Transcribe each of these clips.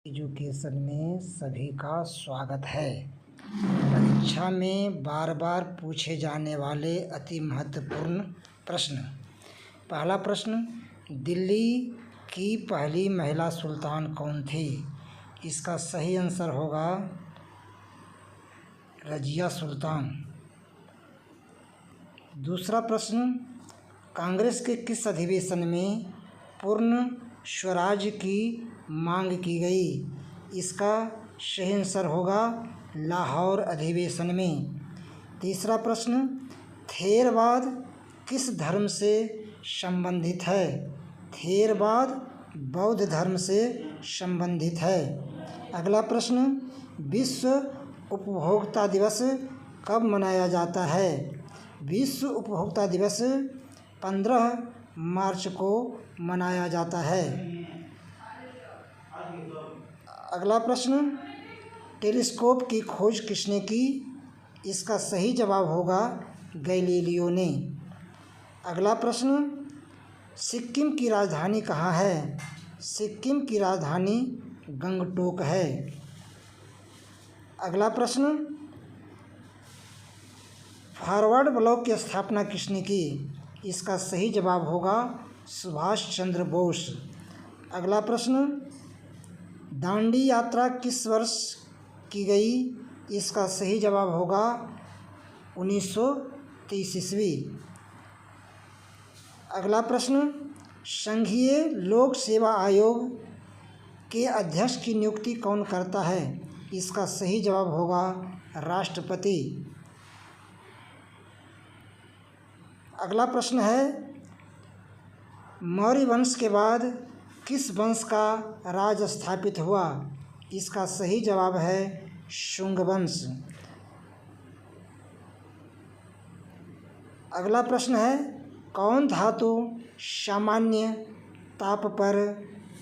Education में सभी का स्वागत है। परीक्षा में बार बार पूछे जाने वाले अति महत्वपूर्ण प्रश्न। पहला प्रश्न, दिल्ली की पहली महिला सुल्तान कौन थी? इसका सही आंसर होगा रजिया सुल्तान। दूसरा प्रश्न, कांग्रेस के किस अधिवेशन में पूर्ण स्वराज की मांग की गई? इसका सही आंसर होगा लाहौर अधिवेशन में। तीसरा प्रश्न, थेरवाद किस धर्म से संबंधित है? थेरवाद बौद्ध धर्म से संबंधित है। अगला प्रश्न, विश्व उपभोक्ता दिवस कब मनाया जाता है? विश्व उपभोक्ता दिवस 15 मार्च को मनाया जाता है। अगला प्रश्न, टेलीस्कोप की खोज किसने की? इसका सही जवाब होगा गैलीलियो ने। अगला प्रश्न, सिक्किम की राजधानी कहाँ है? सिक्किम की राजधानी गंगटोक है। अगला प्रश्न, फॉरवर्ड ब्लॉक की स्थापना किसने की? इसका सही जवाब होगा सुभाष चंद्र बोस। अगला प्रश्न, दांडी यात्रा किस वर्ष की गई? इसका सही जवाब होगा 1930 ईस्वी। अगला प्रश्न, संघीय लोक सेवा आयोग के अध्यक्ष की नियुक्ति कौन करता है? इसका सही जवाब होगा राष्ट्रपति। अगला प्रश्न है, मौर्य वंश के बाद किस वंश का राज स्थापित हुआ? इसका सही जवाब है शुंग वंश। अगला प्रश्न है, कौन धातु सामान्य ताप पर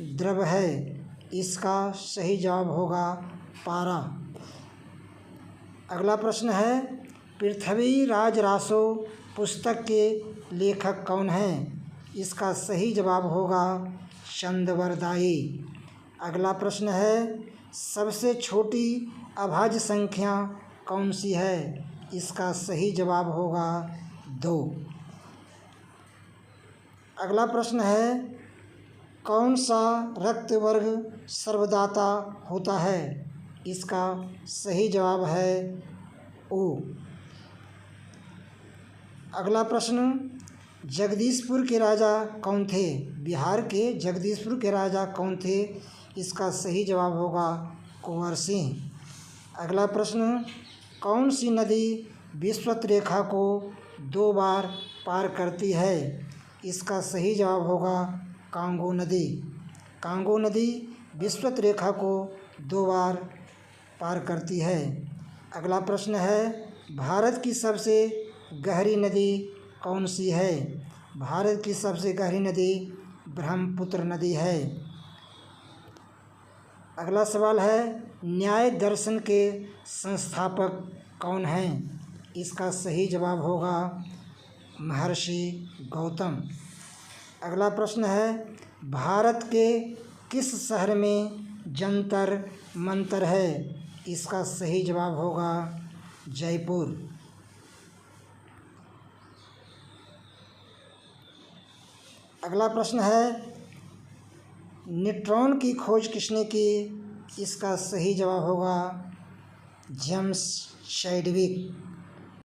द्रव है? इसका सही जवाब होगा पारा। अगला प्रश्न है, पृथ्वीराज रासो पुस्तक के लेखक कौन हैं? इसका सही जवाब होगा चंदवरदाई। अगला प्रश्न है, सबसे छोटी अभाज्य संख्या कौन सी है? इसका सही जवाब होगा 2। अगला प्रश्न है, कौन सा रक्त वर्ग सर्वदाता होता है? इसका सही जवाब है ओ। अगला प्रश्न, जगदीशपुर के राजा कौन थे? बिहार के जगदीशपुर के राजा कौन थे? इसका सही जवाब होगा कुंवर सिंह। अगला प्रश्न, कौन सी नदी विषुवत रेखा को 2 बार पार करती है? इसका सही जवाब होगा कांगो नदी। कांगो नदी विषुवत रेखा को 2 बार पार करती है। अगला प्रश्न है, भारत की सबसे गहरी नदी कौन सी है? भारत की सबसे गहरी नदी ब्रह्मपुत्र नदी है। अगला सवाल है, न्याय दर्शन के संस्थापक कौन हैं? इसका सही जवाब होगा महर्षि गौतम। अगला प्रश्न है, भारत के किस शहर में जंतर मंतर है? इसका सही जवाब होगा जयपुर। अगला प्रश्न है, न्यूट्रॉन की खोज किसने की? इसका सही जवाब होगा जेम्स चैडविक।